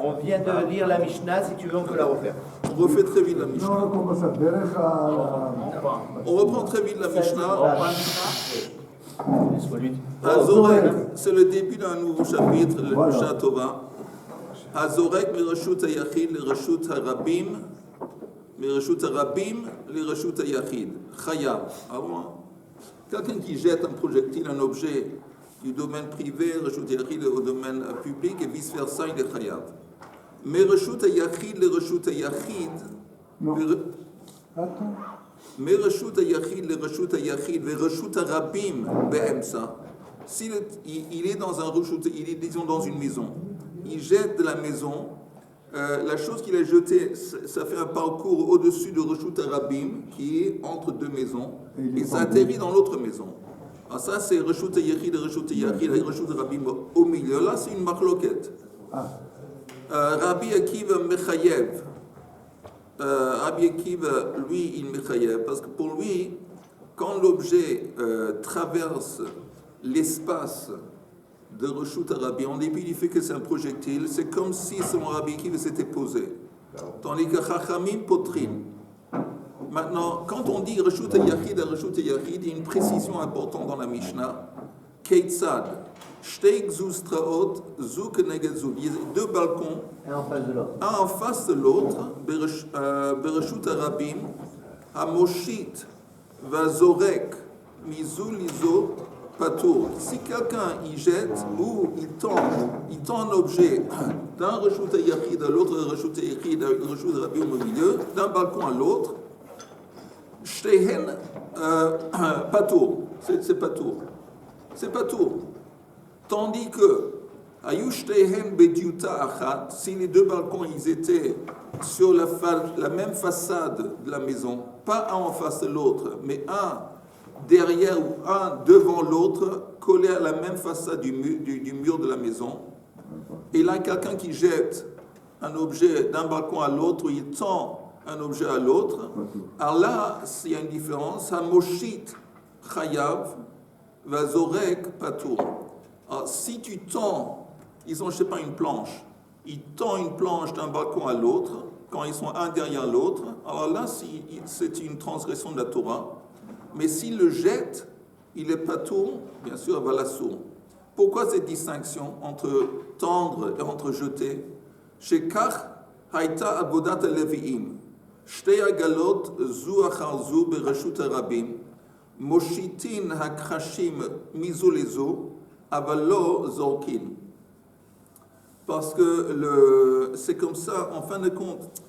On vient de lire la Mishnah, si tu veux, on peut la refaire. On refait très vite la Mishnah. Non, comment ça? On reprend très vite la Mishnah. Laisse-moi-lui. Hazorek, c'est le début d'un nouveau chapitre, le Mishnah Tova. Hazorek mirashut hayachid lirashut harabim, mirashut harabim lirashut hayachid. Chayav. Quelqu'un qui jette un projectile, un objet du domaine privé, rashut hayachid au domaine public et vice versa, il est chayav. Mirashut hayachid lirashut hayachid. Non. Attends. מרשות היחיד לרשות היחיד ורשות הרבים באמצע, s'il est dans un reshut, il est disons dans une maison, il jette de la maison, la chose qu'il a jetée, ça fait un parcours au-dessus de reshut harabim qui est entre deux maisons et ça atterrit dans l'autre maison. Alors ça c'est reshut hayachid, reshut hayachid et reshut harabim au milieu. Là c'est une marloquette. Rabbi Akiva mechayev. Rabbi Akiva, lui, il mechayev, parce que pour lui, quand l'objet traverse l'espace de reshut harabim, en dépit du fait que c'est un projectile, c'est comme si son Rabbi Akiva s'était posé. Tandis que Chachamim potrim. Maintenant, quand on dit reshut hayachid à reshut hayachid, il y a une précision importante dans la Mishnah. Keitzad, shtei gzustraot, zu keneged zu. Il y a deux balcons. Un en face de l'autre. Un en face de l'autre, bereshut harabim, hamoshit, vazorek, mizu lizo, patour. Si quelqu'un y jette ou il tend un objet d'un reshut hayachid à l'autre reshut hayachid, d'un reshut harabim au milieu, d'un balcon à l'autre, shtehen patour. C'est patour. C'est patour. Tandis que si les deux balcons ils étaient sur la même façade de la maison, pas un en face de l'autre, mais un derrière ou un devant l'autre, collé à la même façade du mur de la maison, et là quelqu'un qui jette un objet d'un balcon à l'autre, ou il tend un objet à l'autre, alors là, il y a une différence. Hamoshit chayav, vazorek patour. Alors, si tu tends, ils ont, je ne sais pas, une planche. Ils tendent une planche d'un balcon à l'autre, quand ils sont un derrière l'autre. Alors là, c'est une transgression de la Torah. Mais s'ils le jettent, il est patour, bien sûr, à Valassour. Pourquoi cette distinction entre tendre et entre jeter? Chez Kach, Haïta Abodat Levi'im. Shtei Agalot, Zu Achar Zu, Bereshut Harabim. Moshitin Hakrashim, Mizu Lezo, Avalo Zorkin. Parce que c'est comme ça, en fin de compte,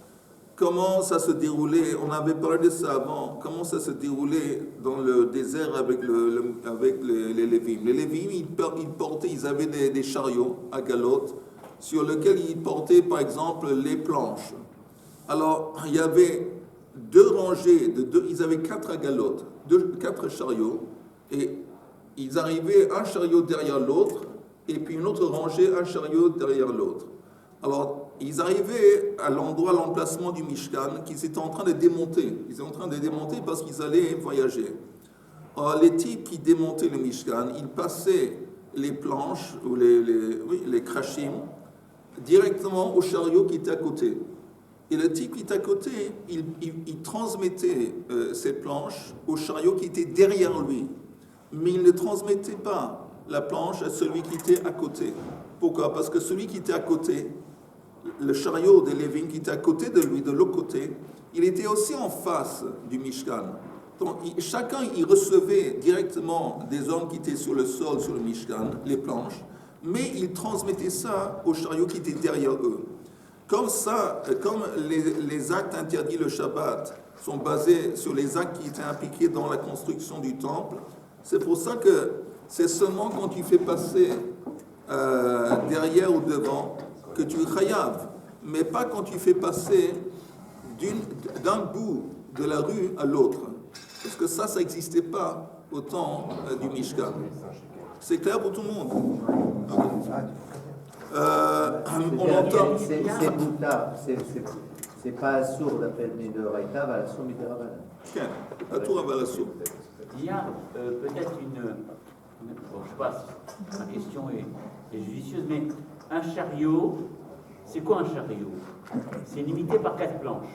comment ça se déroulait, on avait parlé de ça avant, comment ça se déroulait dans le désert avec les Lévim. Les Lévim, ils avaient des chariots à galotte sur lesquels ils portaient par exemple les planches. Alors, il y avait deux rangées, ils avaient 4 à galotte, 4 chariots, et ils arrivaient un chariot derrière l'autre, et puis une autre rangée, un chariot derrière l'autre. Alors, ils arrivaient à l'emplacement du Mishkan qu'ils étaient en train de démonter. Ils étaient en train de démonter parce qu'ils allaient voyager. Alors, les types qui démontaient le Mishkan, ils passaient les planches, ou les krashim, directement au chariot qui était à côté. Et le type qui était à côté, il transmettait ces planches au chariot qui était derrière lui. Mais il ne transmettait pas la planche à celui qui était à côté. Pourquoi? Parce que celui qui était à côté, le chariot de Lévin qui était à côté de lui, de l'autre côté, il était aussi en face du Mishkan. Donc chacun il recevait directement des hommes qui étaient sur le sol, sur le Mishkan, les planches, mais il transmettait ça au chariot qui était derrière eux. Comme ça, comme les actes interdits le Shabbat sont basés sur les actes qui étaient impliqués dans la construction du temple, c'est pour ça que c'est seulement quand tu fais passer derrière ou devant que tu chayav, mais pas quand tu fais passer d'un bout de la rue à l'autre. Parce que ça n'existait pas au temps du Mishkan. C'est clair pour tout le monde? On entend. C'est Bouta, c'est pas sourd d'après le de Raïta, Valassour, Midirabanan. À tout à Valassour. Il y a peut-être bon, je sais pas si ma question est judicieuse, mais un chariot, c'est quoi un chariot? C'est limité par 4 planches.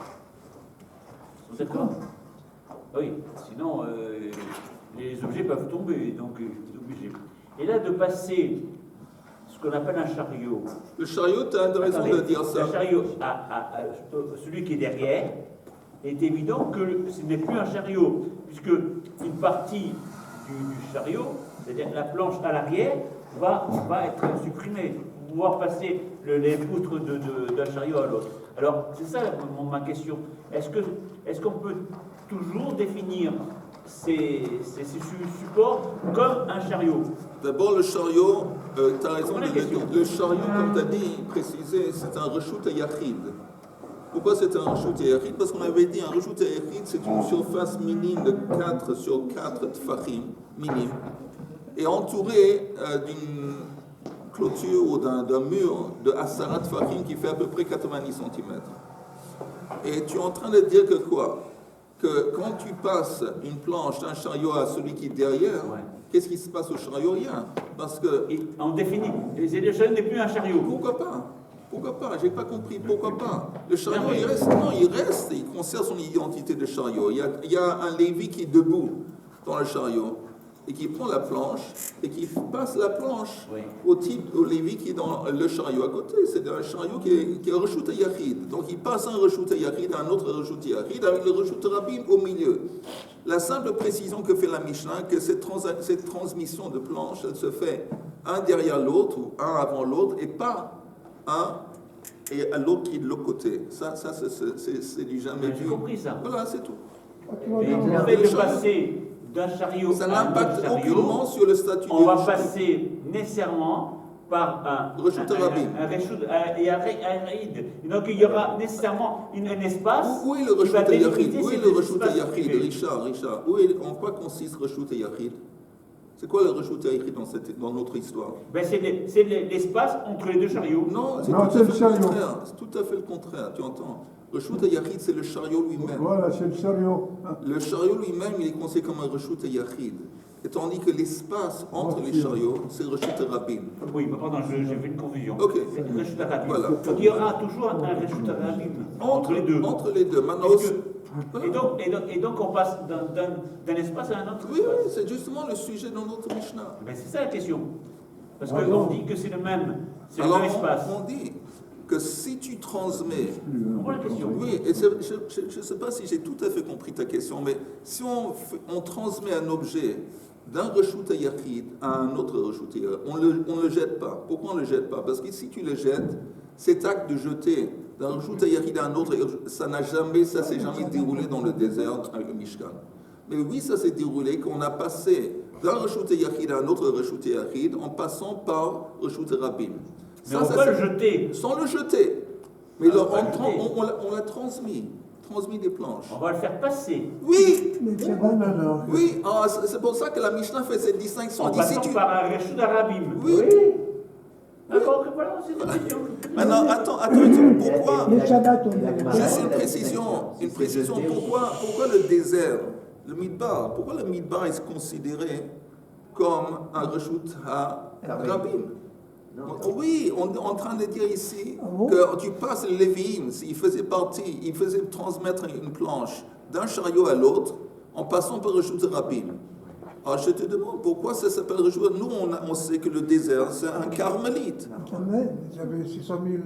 Vous êtes d'accord? Oui, sinon les objets peuvent tomber, donc c'est obligé. Et là, de passer ce qu'on appelle un chariot. Le chariot, tu as raison de dire ça. Le chariot, celui qui est derrière, est évident que ce n'est plus un chariot, puisque une partie du chariot, c'est-à-dire la planche à l'arrière, va être supprimée pour pouvoir passer les poutres d'un chariot à l'autre. Alors, c'est ça ma question. Est-ce qu'on peut toujours définir ces supports comme un chariot? D'abord, le chariot, tu as raison de le dire. Le chariot, comme tu as dit, précisé, c'est un reshut yachid. Pourquoi c'est un reshut yachid? Parce qu'on avait dit un reshut yachid, c'est une surface minime de 4 sur 4 tfachim, minime, et entouré d'une clôture ou d'un mur de Assarat tfachim qui fait à peu près 90 cm. Et tu es en train de dire que quoi? Que quand tu passes une planche d'un chariot à celui qui est derrière, qu'est-ce qui se passe au chariot? Rien. Parce que... On définit. Le chariot n'est plus un chariot. Pourquoi pas? Pourquoi pas? J'ai pas compris. Pourquoi pas? Le chariot, il reste. Non, il reste. Il conserve son identité de chariot. Il y a un Lévi qui est debout dans le chariot et qui prend la planche et qui passe la planche au Lévi qui est dans le chariot à côté. C'est un chariot qui est un reshut yachid. Donc il passe un reshut yachid à un autre reshut yachid avec le reshut rabim au milieu. La simple précision que fait la Mishnah, que cette transmission de planche, elle se fait un derrière l'autre ou un avant l'autre et pas un et à l'autre qui est de l'autre côté. Ça c'est du jamais vu. J'ai compris ça. Voilà, c'est tout. Et le fait de passer d'un chariot ça à un n'impacte autre chariot, aucunement sur le statut on du va chariot. passer nécessairement par un Reshut rabim. et un raïd. Donc il y aura nécessairement un espace. Où est le qui va reshut yachid? délimiter Où est cet le reshut espace yachid, privé. Richard? En quoi consiste reshut yachid? C'est quoi le reshut yachid dans notre histoire? Ben c'est l'espace entre les deux chariots. Non, c'est Non, tout c'est à le fait le chariot. contraire. C'est tout à fait le contraire, tu entends? Reshut yachid, c'est le chariot lui-même. Voilà, c'est le chariot. Le chariot lui-même, il est considéré comme un reshut yachid. Et tandis que l'espace entre les chariots, c'est le reshut rabim. Oui, mais pardon, j'ai fait une confusion. Ok. C'est le reshut rabim. Voilà. Donc il y aura toujours un reshut rabim entre les deux. Entre les deux. Maintenant, Est-ce que- voilà. Et donc on passe d'un espace à un autre. Oui, oui, c'est justement le sujet de notre Mishnah. Ben, c'est ça la question. Parce Ah qu'on non. dit que c'est le même Alors, espace. on dit que si tu transmets... Voilà la question. Oui, et je ne sais pas si j'ai tout à fait compris ta question, mais si on transmet un objet d'un reshut yachid à un autre reshut yachid, on ne le jette pas. Pourquoi on ne le jette pas? Parce que si tu le jettes, cet acte de jeter d'un reshut yachid à un autre, ça s'est jamais déroulé dans le désert avec le Mishkan. Mais oui, ça s'est déroulé qu'on a passé d'un reshut yachid à un autre reshut yachid en passant par reshut rabim. Mais on peut le jeter. Sans le jeter. Mais Ah, on l'a transmis des planches. On va le faire passer. Oui, Mais c'est bon alors. oui, c'est pour ça que la Mishnah fait cette distinction. En Dit, passant si tu... par un reshut rabim. Oui. D'accord, voilà, c'est la question. Maintenant, attends, pourquoi Les Shabbat, on est. Juste une précision, pourquoi le désert, le midbar, pourquoi le midbar est considéré comme un reshut à rabim? Oui, on est en train de dire ici que tu passes le Lévi'im, il faisait transmettre une planche d'un chariot à l'autre en passant par reshut rabim. Alors je te demande pourquoi ça s'appelle reshut. Nous, on sait que le désert, c'est un carmélite. Quand même, il y avait 600 000.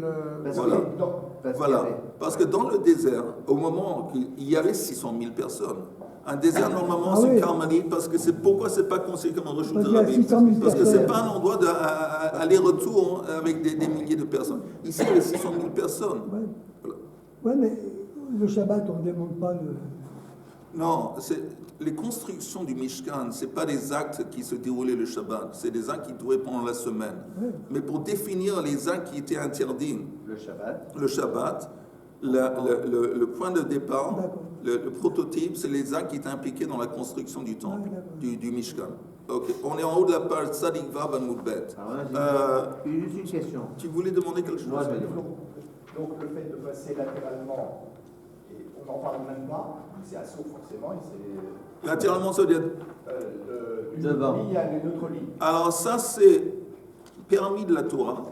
Voilà. Parce que dans le désert, au moment où il y avait 600 000 personnes, un désert, normalement, c'est carmélite, parce que pourquoi c'est pas considéré comme un reshut rabim? Parce que c'est pas un endroit d'aller-retour avec des milliers de personnes. Ici, il y avait 600 000 personnes. Oui, ouais, mais le Shabbat, on ne demande pas le. Non, les constructions du Mishkan, ce n'est pas des actes qui se déroulaient le Shabbat, c'est des actes qui duraient pendant la semaine. Oui. Mais pour définir les actes qui étaient interdits, le Shabbat, le point de départ, le prototype, c'est les actes qui étaient impliqués dans la construction du temple, du Mishkan. Okay. On est en haut de la page Tzadik Vav Amud Bet. Juste une question. Tu voulais demander quelque chose? Donc le fait de passer latéralement, et on n'en parle même pas, c'est assaut forcément, et c'est Latéralement, ça veut dire... Devant. une autre ligne. Alors ça, c'est permis de la Torah.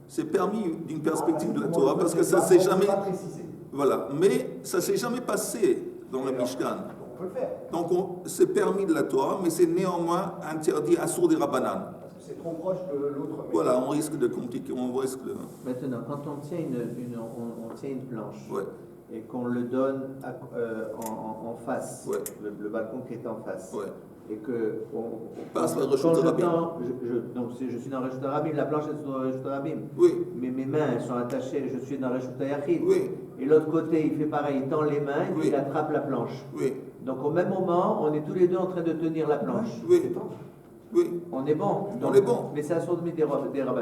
C'est permis d'une perspective de la Torah parce que ça s'est jamais... Pas précisé. Voilà, mais ça s'est jamais passé dans le Mishkan. On peut le faire. Donc c'est permis de la Torah, mais c'est néanmoins interdit à sourd des Rabbanan. Parce que c'est trop proche de l'autre. Voilà, on risque de compliquer, on risque de... Maintenant, quand on tient on tient une planche Ouais, et qu'on le donne en face, Ouais. le balcon qui est en face, ouais. et que on Passe la quand Reshut je Rabim. tends, donc je suis dans Reshut Rabim, la planche est dans Reshut Rabim, Oui, mais mes mains elles sont attachées, je suis dans Reshut Yachid. oui, Et l'autre côté, il fait pareil, il tend les mains et Oui. il attrape la planche. oui, Donc au même moment, on est tous les deux en train de tenir la planche. oui, oui. On est bon. On est bon. Mais c'est à sourd des rabbins.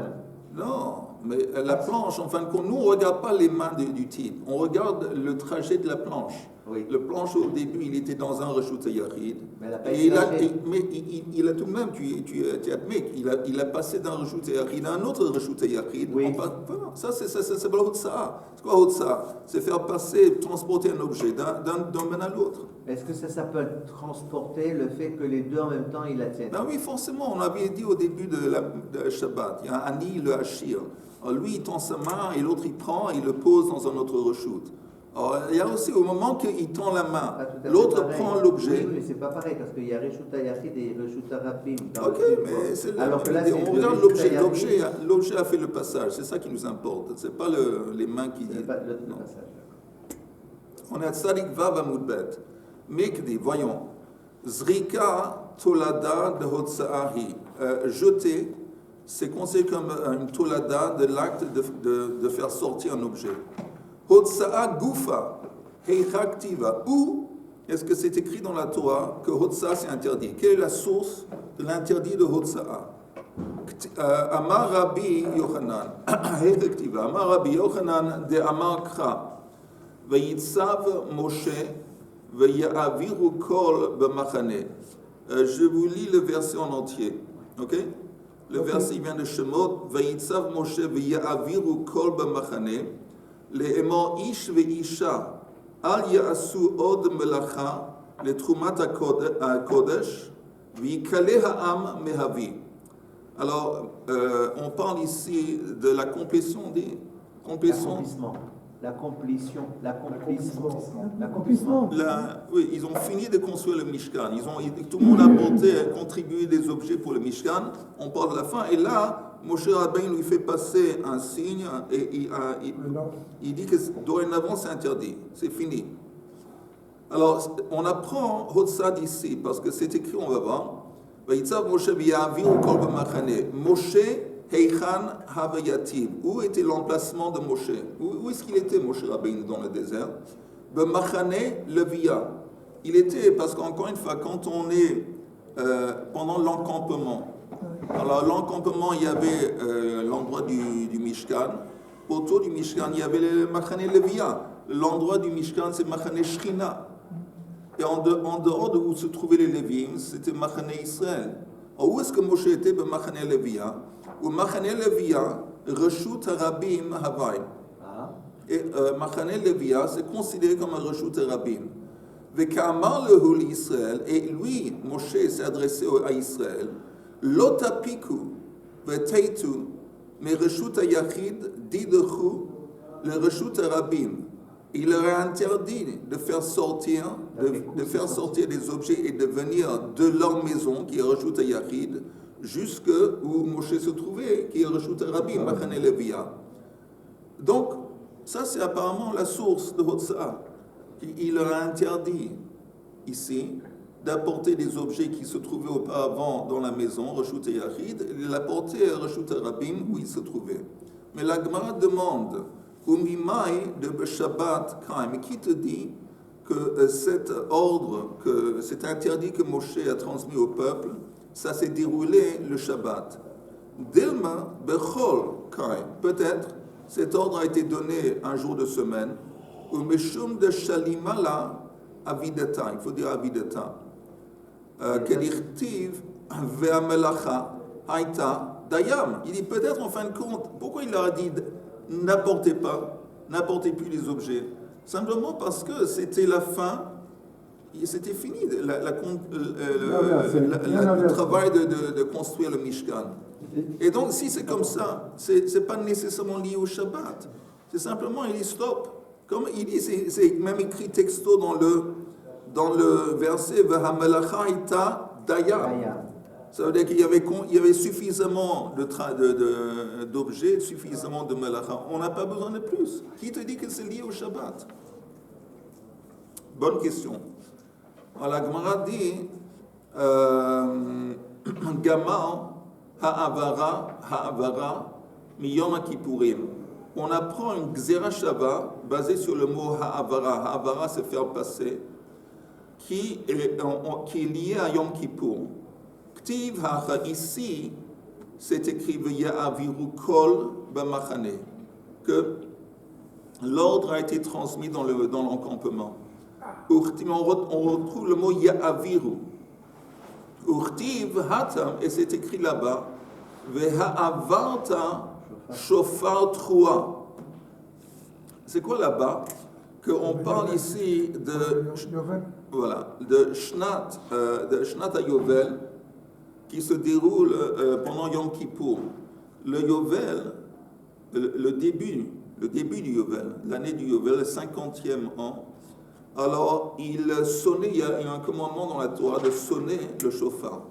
Non, mais la planche, en fin de compte, nous, on ne regarde pas les mains du type. On regarde le trajet de la planche. Oui. Le planche, au début, il était dans un Reshut Yachid. Mais elle a pas Et été il a, lâchée. mais il a tout de même, tu admets qu'il a passé d'un Reshut Yachid à un autre Reshut Yachid. Oui. Voilà, ça, c'est pas Hotsa. C'est quoi Hotsa? C'est faire passer, transporter un objet d'un domaine à l'autre. Est-ce que ça peut transporter le fait que les deux en même temps, ils la tiennent? Ben oui, forcément, on avait dit au début de Shabbat, il y a Ani, le Hachir. Alors lui, il tend sa main et l'autre, il prend et il le pose dans un autre reshoot. Alors, il y a aussi au moment qu'il tend la main, Pas tout à fait l'autre pareil. prend l'objet. Oui, mais c'est pas pareil parce qu'il y a Reshuta Yachid et Reshuta Rabim. Ok, mais c'est Alors que là, c'est on le regarde Reshuta l'objet. Yachid, L'objet a fait le passage, c'est ça qui nous importe. C'est pas les mains qui c'est disent. pas le Non. passage. On a Tzadik Vav Amudbet. Mekdi, voyons. Zrika Tolada de Hotsaahi. Jeter, c'est considéré comme une Tolada de l'acte de faire sortir un objet. Hotsaa Gufa, Heichaktiva. Où est-ce que c'est écrit dans la Torah que Hotsa c'est interdit? Quelle est la source de l'interdit de Hotsaa? Amar Rabbi Yochanan, Heichaktiva. Amar Rabbi Yochanan de Amar Kra. Vayitzav Moshe, Vayaviru Kol B'machane. Je vous lis le verset en entier. Ok? Le verset vient de Shemot. Vayitzav Moshe, Vayaviru Kol B'machane. לאמור איש ואישה אל יעשו עוד מלאכה לתרומת הקודש ויקלה העם מהביא. Alors, on parle ici de la complétion des... L'accomplissement. L'accomplissement. Oui, ils ont fini de construire le Mishkan. Tout le monde a contribué des objets pour le Mishkan. On parle de la fin. Et là, Moshe Rabbeinu lui fait passer un signe et il dit que dorénavant c'est interdit. C'est fini. Alors, on apprend Hotsad ici parce que c'est écrit, on va voir. Moshe Moshe Heichan Havayativ. Où était l'emplacement de Moshe? Où est-ce qu'il était, Moshe Rabbeinu, dans le désert? B'machane Levia. Il était, parce qu'encore une fois, quand on est pendant l'encampement, alors l'encampement, il y avait l'endroit du Mishkan. Autour du Mishkan, il y avait le Machane Levia. L'endroit du Mishkan, c'est Machane Shechina. Et en dehors de où se trouvaient les Lévim, c'était Machane Israël. Alors, où est-ce que Moshe était? B'machane Levia. Ou Machane Levia, Reshut Rabim Havai. Et Machane Levia, c'est considéré comme un Reshut Rabim. Vekamar lehu l'Israël, et lui, Moshe, s'est adressé à Israël. Lotapiku veteitu, mais Reshut Yachid didechu le Reshut Rabim. Il leur a interdit de faire sortir des objets et de venir de leur maison, qui est Reshut Yachid, jusque où Moshe se trouvait, qui est Reshut Rabim, Machane Levia. Donc, ça c'est apparemment la source de Hotsa. Il leur a interdit ici d'apporter des objets qui se trouvaient auparavant dans la maison, Reshut Yachid, et de l'apporter à Reshut Rabim où il se trouvait. Mais la Gemara demande, Umimai de Shabbat Kaim, mais qui te dit que cet ordre, que cet interdit que Moshe a transmis au peuple, ça s'est déroulé le Shabbat. Dilma Bechol Kaim, peut-être cet ordre a été donné un jour de semaine, ou Meshum de Shalimala Avidata, il faut dire Avidata. Kedichtiv Ve'amelacha Haïta Dayam. Il dit peut-être en fin de compte, pourquoi il leur a dit n'apportez plus les objets? Simplement parce que c'était la fin, c'était fini le travail de construire le Mishkan. Et donc, si c'est comme ça, c'est pas nécessairement lié au Shabbat. C'est simplement, il dit stop. Comme il dit, c'est même écrit texto dans le verset V'hamelacha ita daya. Ça veut dire qu'il y avait suffisamment d'objets, suffisamment de melacha. On n'a pas besoin de plus. Qui te dit que c'est lié au Shabbat? Bonne question. Alors, la Gemara dit Gamal ha'avara miyom kipurim. On apprend une Gzera Shava basée sur le mot ha'avara. Ha'avara, c'est faire passer, qui est lié à Yom Kippour. Ktiv hacha, ici, c'est écrit V'ya'aviru kol b'machane, que l'ordre a été transmis dans l'encampement. On retrouve le mot Ya'aviru. Urtiv hatam, et c'est écrit là-bas, V'ha'avarta shofar trua. C'est quoi là-bas? Qu'on parle ici de Shnat HaYovel, qui se déroule pendant Yom Kippour. Le Yovel, le début du Yovel, l'année du Yovel, le 50e an, alors il sonnait, il y a un commandement dans la Torah de sonner le shofar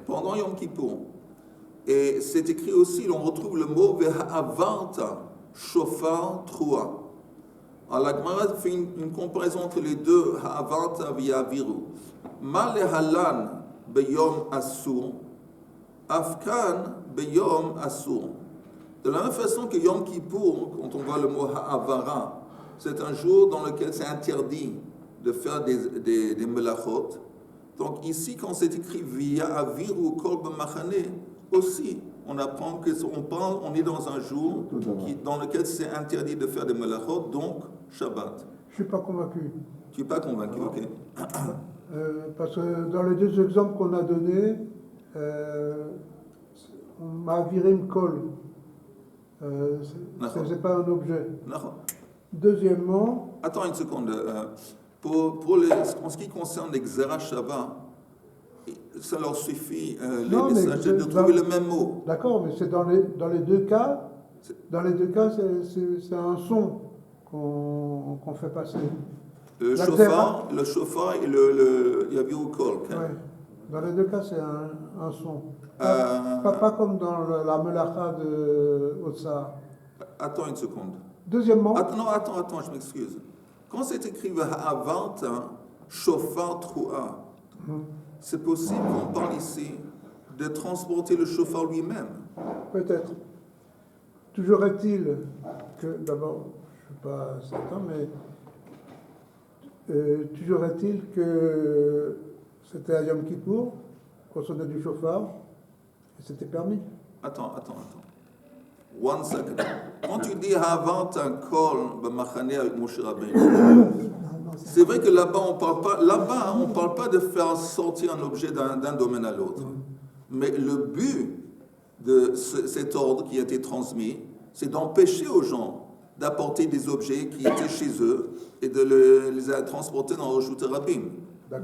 pendant Yom Kippour. Et c'est écrit aussi, on retrouve le mot Ve'ha'avarta shofar trua. Alors la Gemara fait une comparaison entre les deux, Ha'avarta v'ya'aviru. Ma lehalan beyom asur, afkan beyom asur. De la même façon que Yom Kippour, quand on voit le mot ha'avara, c'est un jour dans lequel c'est interdit de faire des melachot. Donc ici, quand c'est écrit via aviru kol b'machane, aussi, on apprend on est dans un jour dans lequel c'est interdit de faire des melachot, donc Shabbat. Je suis pas convaincu. Tu n'es pas convaincu, ok. Parce que dans les deux exemples qu'on a donnés, on m'a viré une colle. C'est pas un objet. Non. Deuxièmement... Attends une seconde. En ce qui concerne les Xera Shava, ça leur suffit, les messagers, de trouver le même mot. D'accord, mais c'est dans les deux cas. Dans les deux cas, c'est un son qu'on fait passer. Le chauffard et le Yaviru Kol. Ouais. Dans les deux cas, c'est un son. Pas comme dans la melacha de Otsa. Attends une seconde. Deuxièmement... Attends, je m'excuse. Quand c'est écrit V'ha'avart shofar trua, c'est possible qu'on parle ici de transporter le chauffard lui-même. Peut-être. Toujours est-il que, d'abord, je ne suis pas certain, mais toujours est-il que c'était à Yom Kippour, qu'on sonnait du chauffard, et c'était permis. Attends. One second. Quand tu dis Havant un kol b'machane avec Moshe Rabbeinu, c'est vrai que là-bas on parle pas de faire sortir un objet d'un domaine à l'autre. Mais le but de cet ordre qui a été transmis, c'est d'empêcher aux gens d'apporter des objets qui étaient chez eux et de les transporter dans le Reshut Rabim.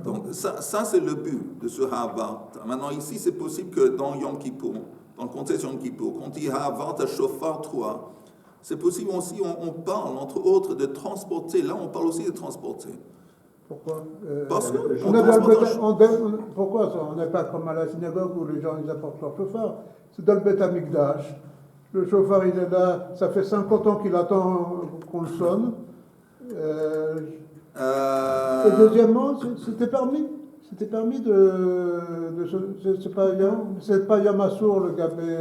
Donc ça c'est le but de ce Havant. Maintenant ici c'est possible que dans Yom Kippour, dans le contexte Yom Kippour, quand il y a Havant à Shofar 3, c'est possible aussi, on parle entre autres de transporter. Là, on parle aussi de transporter. Pourquoi Parce que pourquoi ça? On n'est pas comme à la synagogue où les gens ils apportent leur chauffard. C'est dans le Beth Amikdash. Le chauffard, il est là, ça fait 50 ans qu'il attend qu'on le sonne. Et deuxièmement, c'était permis. C'était permis c'est pas Yamassour le gars, mais...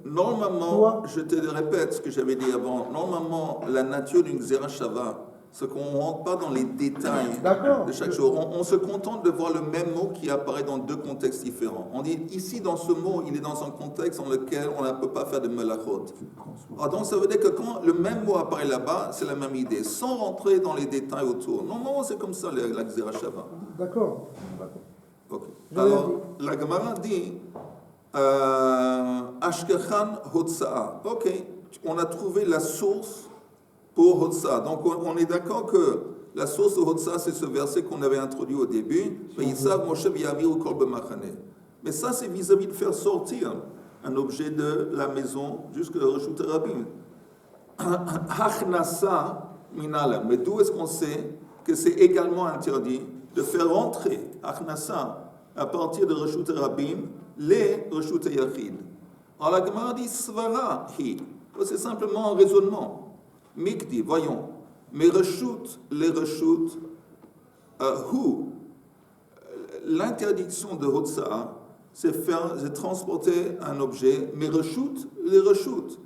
normalement, je te répète ce que j'avais dit avant, normalement, la nature d'une Xera Shava, c'est qu'on ne rentre pas dans les détails de chaque jour. On se contente de voir le même mot qui apparaît dans deux contextes différents. On dit ici, dans ce mot, il est dans un contexte dans lequel on ne peut pas faire de melachot. Alors, donc, ça veut dire que quand le même mot apparaît là-bas, c'est la même idée, sans rentrer dans les détails autour. Normalement, c'est comme ça, la Xera Shava. D'accord. Okay. Alors, la Gemara dit Ashkechan Hotsa'a. Ok, on a trouvé la source pour Hotsa. Donc on est d'accord que la source de Hotsa, c'est ce verset qu'on avait introduit au début. Mais ça, c'est vis-à-vis de faire sortir un objet de la maison jusqu'à Reshut Rabim. Hachnasa minalam. Mais d'où est-ce qu'on sait que c'est également interdit de faire rentrer Hachnasa à partir de Reshut Rabim les Reshut Yachid? Alors la Gemara dit Svara hi. C'est simplement un raisonnement. Mikdi, voyons. Mais Reshut, les Reshut, l'interdiction de Hotsa'a, c'est transporter un objet, mais Reshut, les Reshut.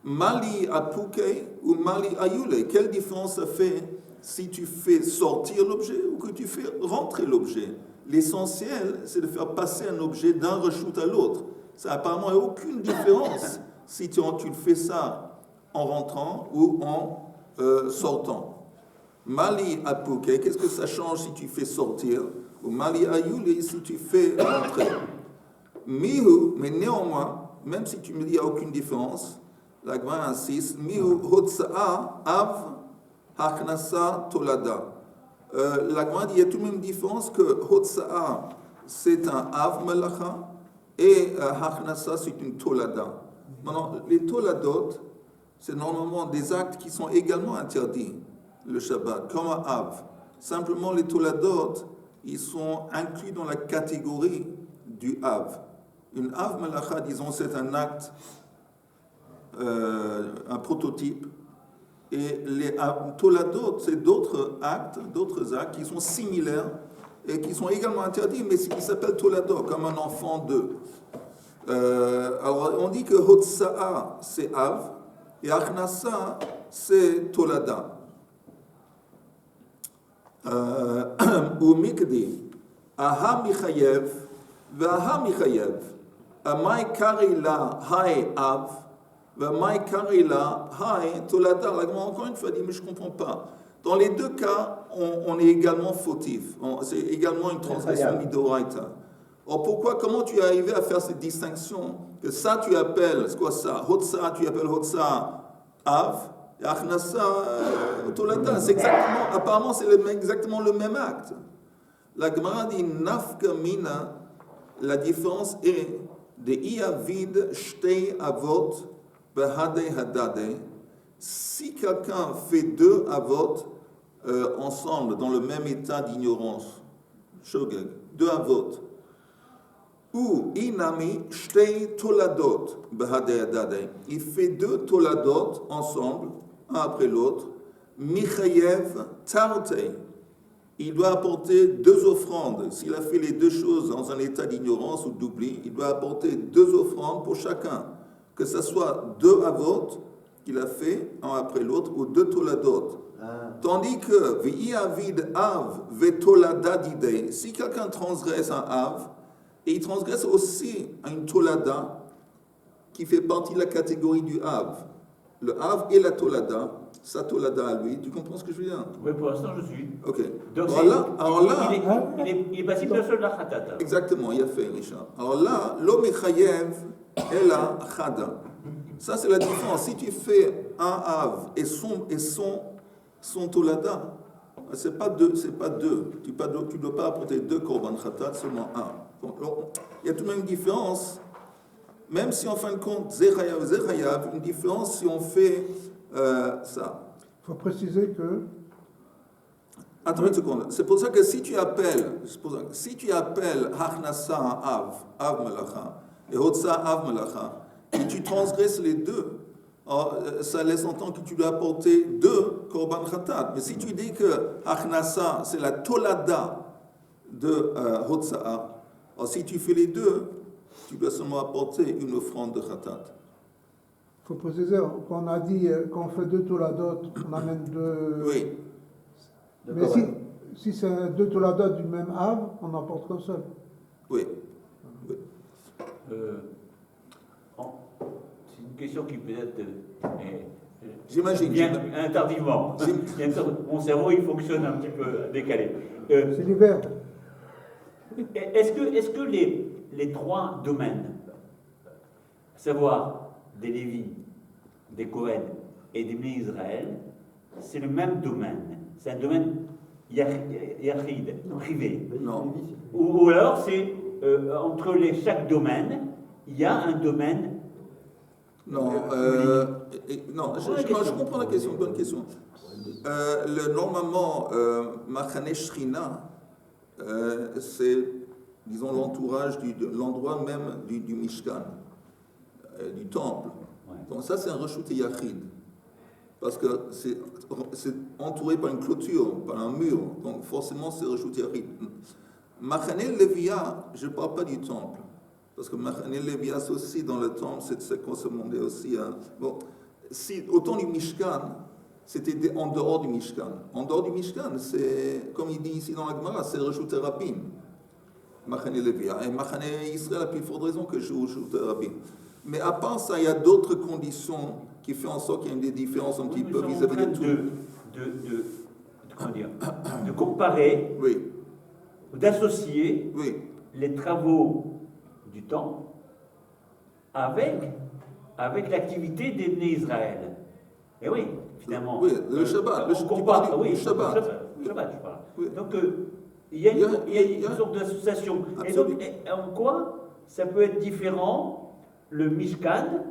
Mali Apuke ou Mali Ayule, quelle différence ça fait si tu fais sortir l'objet ou que tu fais rentrer l'objet? L'essentiel, c'est de faire passer un objet d'un Reshut à l'autre. Ça apparemment n'a aucune différence si tu le fais ça en rentrant ou en sortant. Mali Apuke, qu'est-ce que ça change si tu fais sortir? Ou Mali Ayuli, si tu fais rentrer. Mihu, mais néanmoins, même si tu me dis qu'il n'y a aucune différence, la Gemara insiste, Mihu Hotsa'a Av Hachnasa Tolada. La Gemara dit qu'il y a tout de même différence que Hotsa'a, c'est un Av Melacha et Hachnasa, c'est une Tolada. Non, les Toladot, c'est normalement des actes qui sont également interdits le Shabbat, comme un Av. Simplement, les Toladot, ils sont inclus dans la catégorie du Av. Une Av Melacha, disons, c'est un acte, un prototype. Et les Toladot, c'est d'autres actes qui sont similaires et qui sont également interdits, mais qui s'appellent Toladot, comme un enfant d'eux. Alors, on dit que Hotsa'a, c'est Av, et Achnasa, c'est Tolada. Ou Mikdi, Aha Michayev, Vaha Michayev, Amai Karila Hai Av, Vamai Karila Hai Tolada. Encore une fois, dit, mais je ne comprends pas. Dans les deux cas, on est également fautif. C'est également une transgression midoraita. Or, comment tu es arrivé à faire cette distinction? Que ça, tu appelles, c'est quoi ça? Hotsa, tu appelles Hotsa Av, et Achnasa Tolada. C'est exactement, apparemment, c'est exactement le même acte. La Gemara dit Nafka Mina, la différence est de Iavid Shtei Avot Behade Hadade. Si quelqu'un fait deux Avot ensemble, dans le même état d'ignorance, Shogeg, deux Avot, ou Inami Shtei Toladot Behade Hadade, il fait deux Toladot ensemble, un après l'autre, Michayev Tarte, il doit apporter deux offrandes. S'il a fait les deux choses dans un état d'ignorance ou d'oubli, il doit apporter deux offrandes pour chacun. Que ce soit deux avot qu'il a fait, un après l'autre, ou deux toladot. Tandis que, V'iavid av vetolada didei, si quelqu'un transgresse un av, et il transgresse aussi une tolada, qui fait partie de la catégorie du av. Le av et la tolada, sa tolada à lui, tu comprends ce que je veux dire? Oui, pour l'instant, je suis. Ok. Donc, alors là, il est passible de seul la khatat. Exactement, il a fait, Richard. Alors là, l'omechayev est la chada. Ça, c'est la différence. Si tu fais un av et son tolada, c'est pas deux. Tu ne dois pas apporter deux korban khatat, seulement un. Donc, il y a tout de même une différence. Même si en fin de compte, Zechayav, une différence si on fait ça. Il faut préciser que... Attends une seconde. C'est pour ça que si tu appelles Hachnasa un Av Melacha, et Hotsa Av Melacha, et tu transgresses les deux, alors, ça laisse entendre que tu dois apporter deux Korban Khatat. Mais si tu dis que Hachnasa, c'est la Tolada de Hotsa, alors si tu fais les deux, tu dois seulement apporter une offrande de Khatat. Il faut préciser qu'on a dit qu'on fait deux toladot, on amène deux... Oui. Mais si c'est deux toladot du même ave, on n'en porte qu'un seul. Oui. C'est une question qui peut-être... J'imagine. Bien tardivement. Mon cerveau, il fonctionne un petit peu décalé. C'est l'hiver. Est-ce que les trois domaines, à savoir des Lévis, des Kohen et des Bnei Israël, c'est le même domaine? C'est un domaine yachid, privé? Non. Ou alors c'est entre chaque domaine, il y a un domaine. Non, non, je comprends la question, bonne question. Normalement, Machane Shrina, c'est, disons, l'entourage, l'endroit même du Mishkan, du temple. Ouais. Donc ça, c'est un Reshut Yachid. Parce que c'est entouré par une clôture, par un mur. Donc forcément, c'est Reshut Yachid. Machane Levia, je ne parle pas du temple. Parce que Machane Levia, c'est aussi dans le temple, c'est qu'on se demandait aussi. Hein. Bon, si, au temps du Mishkan, c'était en dehors du Mishkan. En dehors du Mishkan, c'est, comme il dit ici dans la Gemara, c'est Reshut Rabim. Machane Levia. Et Machane Israël a plus forte raison que Reshut Rabim. Mais à part ça, il y a d'autres conditions qui font en sorte qu'il y a des différences un petit peu vis-à-vis de tout. Comment dire, de comparer, Oui, ou d'associer oui. les travaux du temple avec l'activité des Bnei Israël. Et oui, finalement. Oui, le Shabbat. On compare, oui, le Shabbat. Le Shabbat, je parle. Oui. Donc, il y a une sorte d'association. Et donc, en quoi ça peut être différent, le Mishkan,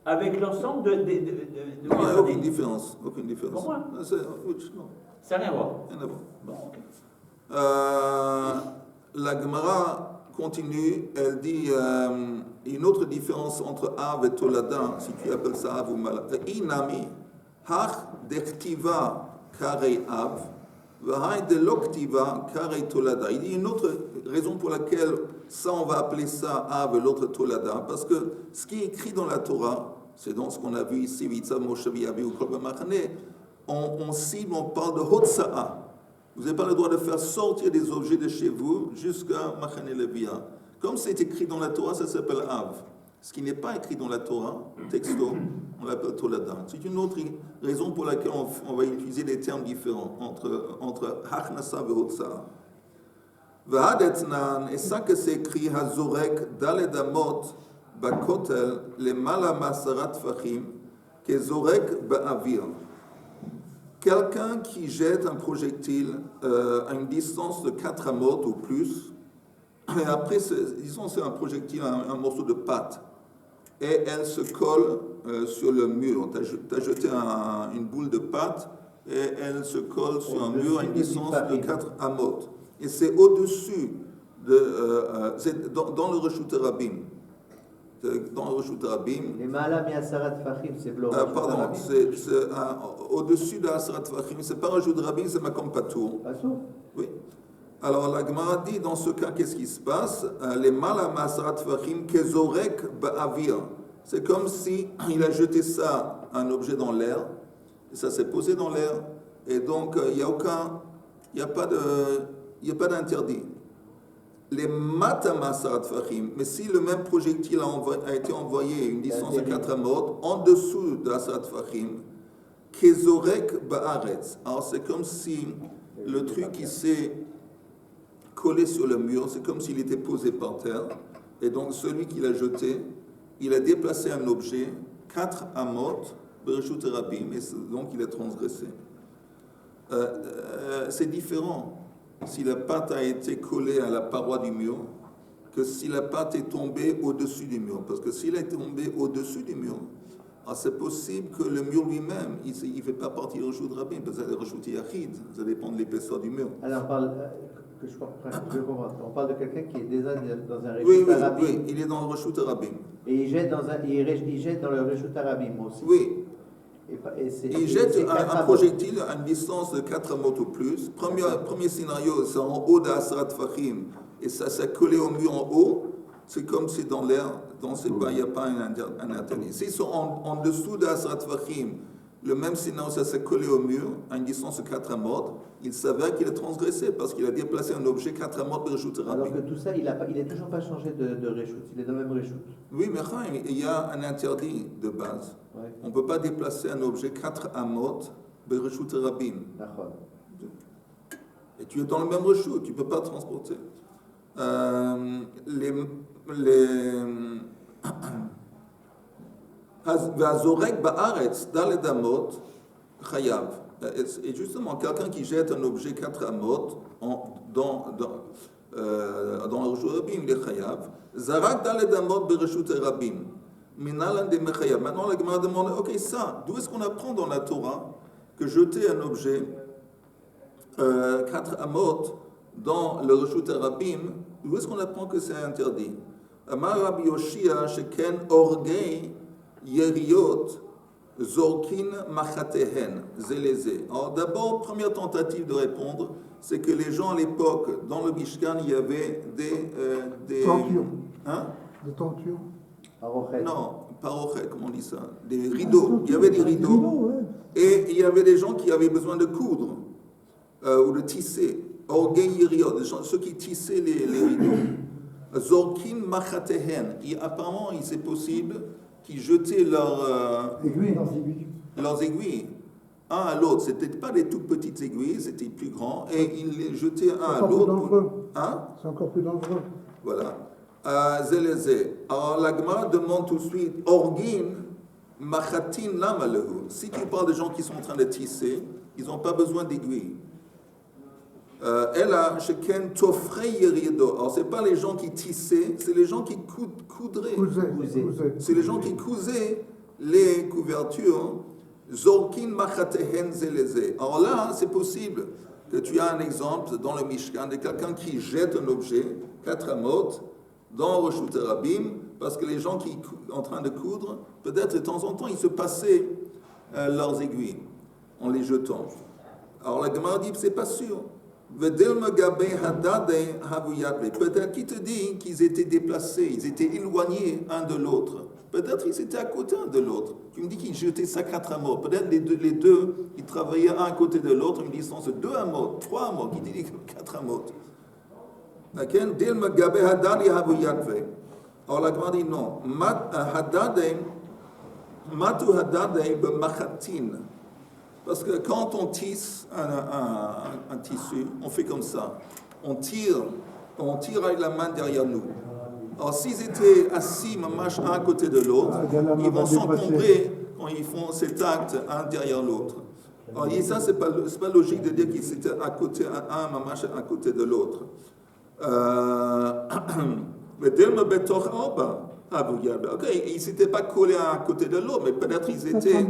avec l'ensemble de Non, il n'y a aucune différence. Aucune différence. Pour moi. Non. Ça n'a rien à voir. Rien à voir. Bon, ok. La Gemara continue, elle dit une autre différence entre Av et Tolada, si tu appelles ça Av ou Malach. Inami, Hach dektiva kare Av, Vahai de l'oktiva kare Tolada. Il dit une autre raison pour laquelle ça on va appeler ça Av et l'autre Tolada, parce que ce qui est écrit dans la Torah, c'est dans ce qu'on a vu ici, Vitza Moshe Viavi ou Kol B'Machane, on cible, on parle de Hotsa'a. Vous n'avez pas le droit de faire sortir des objets de chez vous jusqu'à Machane Levia. Comme c'est écrit dans la Torah, ça s'appelle Av. Ce qui n'est pas écrit dans la Torah, texto, on l'appelle Tolada. C'est une autre raison pour laquelle on va utiliser des termes différents entre Hachnasa et Hotsa. V'hadetnan, et ça que c'est écrit, Hazorek, Daledamot, Bakotel, le Malama Sarat Fachim, Kezorek Ba'avir. Quelqu'un qui jette un projectile à une distance de 4 amot ou plus, et après, disons c'est un projectile, un morceau de pâte, et elle se colle sur le mur. Tu as jeté une boule de pâte, et elle se colle sur un mur à une distance de 4 amot. Et c'est au-dessus, c'est dans le Reshut Rabim. Dans le Reshut Rabim. Les Maala Miasarat Fachim, c'est le Reshut Pardon, Rabim. c'est au-dessus de Asarat Fachim. C'est pas Reshut Rabim, c'est Makom Patour. Pasour. Oui. Alors la Gemara dit dans ce cas, qu'est-ce qui se passe? Les Maala Miasarat Fachim, Kezorek Ba'avir. C'est comme si il a jeté ça, un objet dans l'air, et ça s'est posé dans l'air, et donc il n'y a pas d'interdit. Les matamasarat fachim, mais si le même projectile a été envoyé à une distance de 4 amot, en dessous de asarat fachim, kezorek ba'aretz. Alors c'est comme si le truc qui s'est collé sur le mur, c'est comme s'il était posé par terre, et donc celui qui l'a jeté, il a déplacé un objet, 4 amot, bereshut rabim, et donc il a transgressé. C'est différent si la pâte a été collée à la paroi du mur que si la pâte est tombée au-dessus du mur. Parce que s'il est tombé au-dessus du mur, c'est possible que le mur lui-même, il ne fait pas partie du Reshut Rabim, parce que c'est le Reshut Yachid, ça dépend de l'épaisseur du mur. Alors, on parle, que je comprends, on parle de quelqu'un qui est déjà dans un Oui, Reshut Rabim. oui, il est dans le Reshut Rabim. Et il jette dans le Reshut Rabim aussi. Oui. Il jette c'est un projectile à une distance de 4 amot ou plus. Premier scénario, c'est en haut d'Asarat Fachim, et ça s'est collé au mur en haut. C'est comme si dans l'air, il n'y a pas un interdit. S'ils sont en dessous d'Asarat Fachim, le même scénario, ça s'est collé au mur à une distance de 4 amot, il s'avère qu'il a transgressé parce qu'il a déplacé un objet 4 amot de Reshut Rabim. Alors que tout ça, il n'a toujours pas changé de Reshut, il est dans le même Reshut. Oui, mais Chaim, il y a un interdit de base. Ouais. On ne peut pas déplacer un objet 4 amot de Reshut Rabim. D'accord. Et tu es dans le même reshut, tu ne peux pas transporter. Vazorek ba'aretz daled amot chayav. Et justement, quelqu'un qui jette un objet 4 amot dans le Reshut Rabim, il est chayav. Zarak daled amot bereshut Rabim. Minalan de mechayav. Maintenant, la Gemara demande, ok, ça, d'où est-ce qu'on apprend dans la Torah que jeter un objet 4 amot dans le Reshut Rabim, d'où est-ce qu'on apprend que c'est interdit? Amar Rabbi Yoshia sheken orgei yeriot zorkin machatehen zeleze. Alors d'abord, première tentative de répondre, c'est que les gens à l'époque, dans le Mishkan, il y avait des Tentions. Hein? Des tensions. Arochet. Non, pas rochet, comment on dit ça? Des rideaux. Il y avait des rideaux. Et il y avait des gens qui avaient besoin de coudre ou de tisser. Orgei yeriot, ceux qui tissaient les rideaux. Zorkin machatehen. Apparemment, il c'est possible qu'ils jetaient leurs aiguilles un à l'autre. C'était pas des toutes petites aiguilles, c'était plus grand, et ils les jetaient un à l'autre. Hein? C'est encore plus dangereux. Voilà. Zeleze. Alors la Gemara demande tout de suite Orgin machatin lamalehu. Si tu parles de gens qui sont en train de tisser, ils n'ont pas besoin d'aiguilles. Elle a sheken tofrei yerido. Alors c'est pas les gens qui tissaient, c'est les gens qui coudraient. C'est les gens qui cousaient les couvertures. Zorkin machatehen zeleze. Alors là, c'est possible que tu as un exemple dans le Mishkan de quelqu'un qui jette un objet 4 amot dans Reshut Rabim, parce que les gens qui sont en train de coudre, peut-être de temps en temps, ils se passaient leurs aiguilles en les jetant. Alors la Gemara dit, c'est pas sûr. Peut-être qu'il te dit qu'ils étaient déplacés, ils étaient éloignés un de l'autre. Peut-être qu'ils étaient à côté un de l'autre. Tu me dis qu'ils jetaient ça 4 amots. Peut-être les deux, ils travaillaient un à côté de l'autre, une distance de 2 amots, 3 amots, qui dit 4 amots. Alors la Gemara dit non. Matu hadadei b'machatin. Parce que quand on tisse un tissu, on fait comme ça. On tire avec la main derrière nous. Alors s'ils étaient assis, mamash, un à côté de l'autre, ils vont s'encombrer quand ils font cet acte un derrière l'autre. Alors et ça, c'est pas logique de dire qu'ils étaient à côté, un mamash à côté de l'autre. Ok, ils ne s'étaient pas collés un à côté de l'autre, mais peut-être ils étaient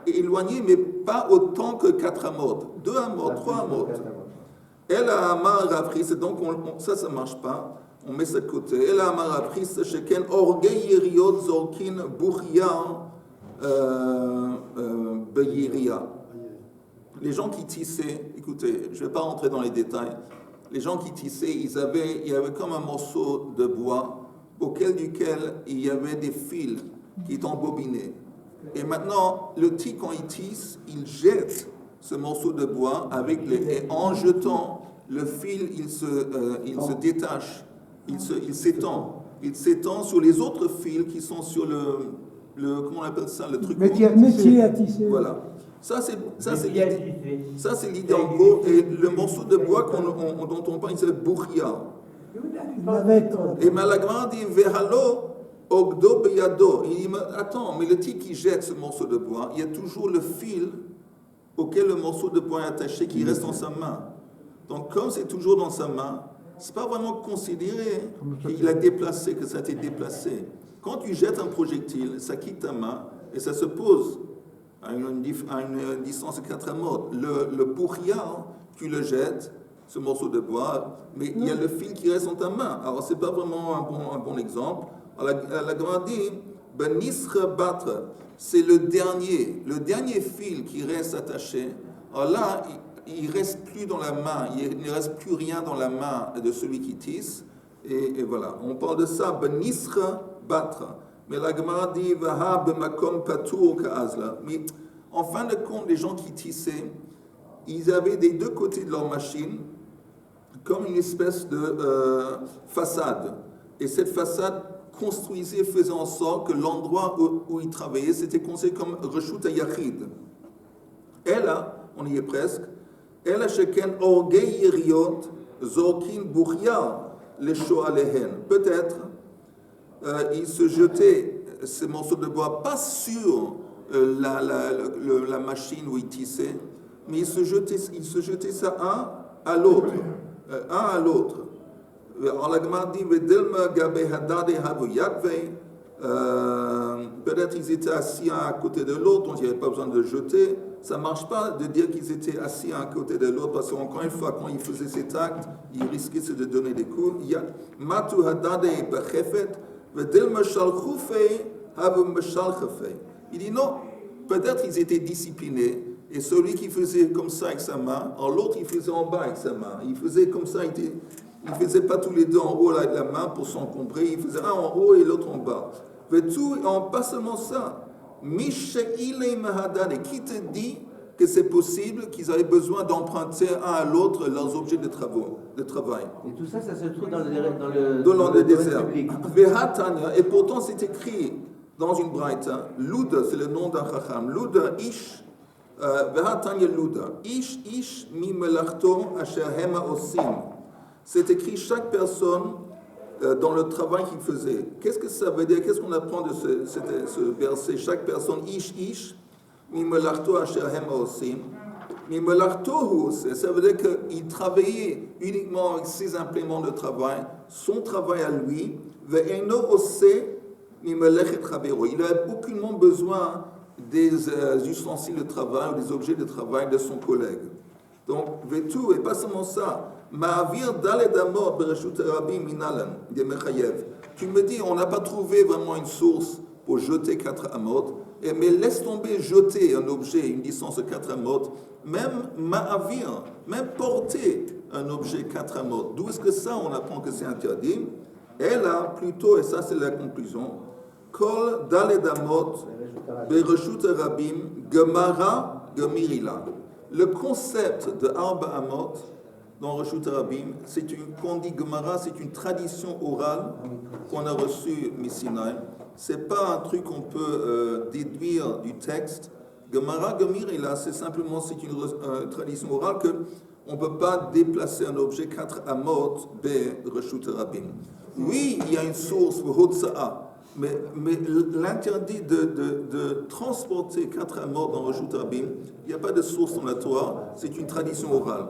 éloignés, mais pas autant que 4 amot. 2 amot, 3 amot. Elle a amar appris, donc ça ne marche pas. On met ça de côté. Elle a amar appris, sheken orgei yeriot zorkin buchia beyiria. Les gens qui tissaient, écoutez, je ne vais pas rentrer dans les détails. Les gens qui tissaient, il y avait comme un morceau de bois duquel il y avait des fils qui étaient embobinés. Et maintenant, le tic, quand il tisse, il jette ce morceau de bois et en jetant, le fil, il se détache, il s'étend. Il s'étend sur les autres fils qui sont sur le comment on appelle ça, le truc. Métier à tisser. Voilà. Ça c'est l'idée en gros. Et le morceau de bois dont on parle, il s'appelle Bouchia. Et Malagman dit Vehalo Ogdo Beyado. Il dit attends, mais le type qui jette ce morceau de bois, il y a toujours le fil auquel le morceau de bois est attaché qui reste dans sa main. Donc comme c'est toujours dans sa main, c'est pas vraiment considéré qu'il a déplacé, que ça a été déplacé. Quand tu jettes un projectile, ça quitte ta main et ça se pose à une distance de 4 amot. Le bouchia, tu le jettes, ce morceau de bois, mais il y a le fil qui reste dans ta main. Alors c'est pas vraiment un bon exemple. Alors, la Gemara dit, Benisre batre, c'est le dernier fil qui reste attaché. Alors là, il ne reste plus dans la main, il ne reste plus rien dans la main de celui qui tisse. Et voilà, on parle de ça, Benisre batre. Mais la Gemara dit, Vaha bemakom patur ka'azla. Mais en fin de compte, les gens qui tissaient, ils avaient des deux côtés de leur machine comme une espèce de façade. Et cette façade faisait en sorte que l'endroit où ils travaillaient, c'était considéré comme Reshut HaYachid. Et là, on y est presque, elle a sheken orgei yeriot zorkin buchia les shoalehen. Peut-être, ils se jetaient ces morceaux de bois pas sur la machine où ils tissaient, mais ils se jetaient ça un à l'autre. la Gemara dit Vedelma gabe hadade havu yadve. Peut-être ils étaient assis un à côté de l'autre, donc il n'y avait pas besoin de jeter. Ça ne marche pas de dire qu'ils étaient assis un à côté de l'autre, parce qu'encore une fois, quand ils faisaient cet acte, ils risquaient de donner des coups. Il y a Matu hadade bechefet, vedel mashal chufei, havu mashal chufei. Il dit non, peut-être ils étaient disciplinés, et celui qui faisait comme ça avec sa main, l'autre il faisait en bas avec sa main. Il faisait comme ça, il ne faisait pas tous les deux en haut avec la main pour s'encombrer, il faisait un en haut et l'autre en bas. Pas seulement ça, qui te dit que c'est possible qu'ils avaient besoin d'emprunter un à l'autre leurs objets de travail. Et tout ça, ça se trouve dans le désert. public. Et pourtant c'est écrit dans une braïta, Luda, c'est le nom d'un chacham, Luda ish, Vehatanya Luda, ish mi melachto asher hema osim. C'est écrit chaque personne dans le travail qu'il faisait. Qu'est-ce que ça veut dire? Qu'est-ce qu'on apprend de ce verset? Chaque personne, ish, mimelachto asher hema osim. Mimelachto, ça veut dire qu'il travaillait uniquement avec ses impléments de travail, son travail à lui, ve'eno ose mimelechet chavero. Il n'avait aucunement besoin des ustensiles de travail ou des objets de travail de son collègue. Donc, vetu, et pas seulement ça, Ma'avir daledamot bereshut rabim minalan de mechayev. Tu me dis, on n'a pas trouvé vraiment une source pour jeter 4 amot, mais laisse tomber jeter un objet, une distance de 4 amot, même ma'avir, même porter un objet 4 amot. D'où est-ce que ça, on apprend que c'est interdit? Et là, plutôt, et ça c'est la conclusion, kol daledamot bereshut rabim gemara gemirila. Le concept de Arba Amot dans Reshut Rabim, qu'on dit Gemara, c'est une tradition orale qu'on a reçue Missinaï. C'est pas un truc qu'on peut déduire du texte. Gemara Gemirila, c'est simplement une tradition orale que on peut pas déplacer un objet 4 Amot be Reshut Rabim. Oui, il y a une source pour Hotsa'a. Mais l'interdit de transporter 4 amot dans Reshut Rabim, il n'y a pas de source dans la Torah, c'est une tradition orale.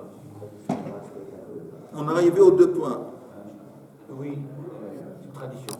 On est arrivé aux 2 points. Oui, c'est une tradition.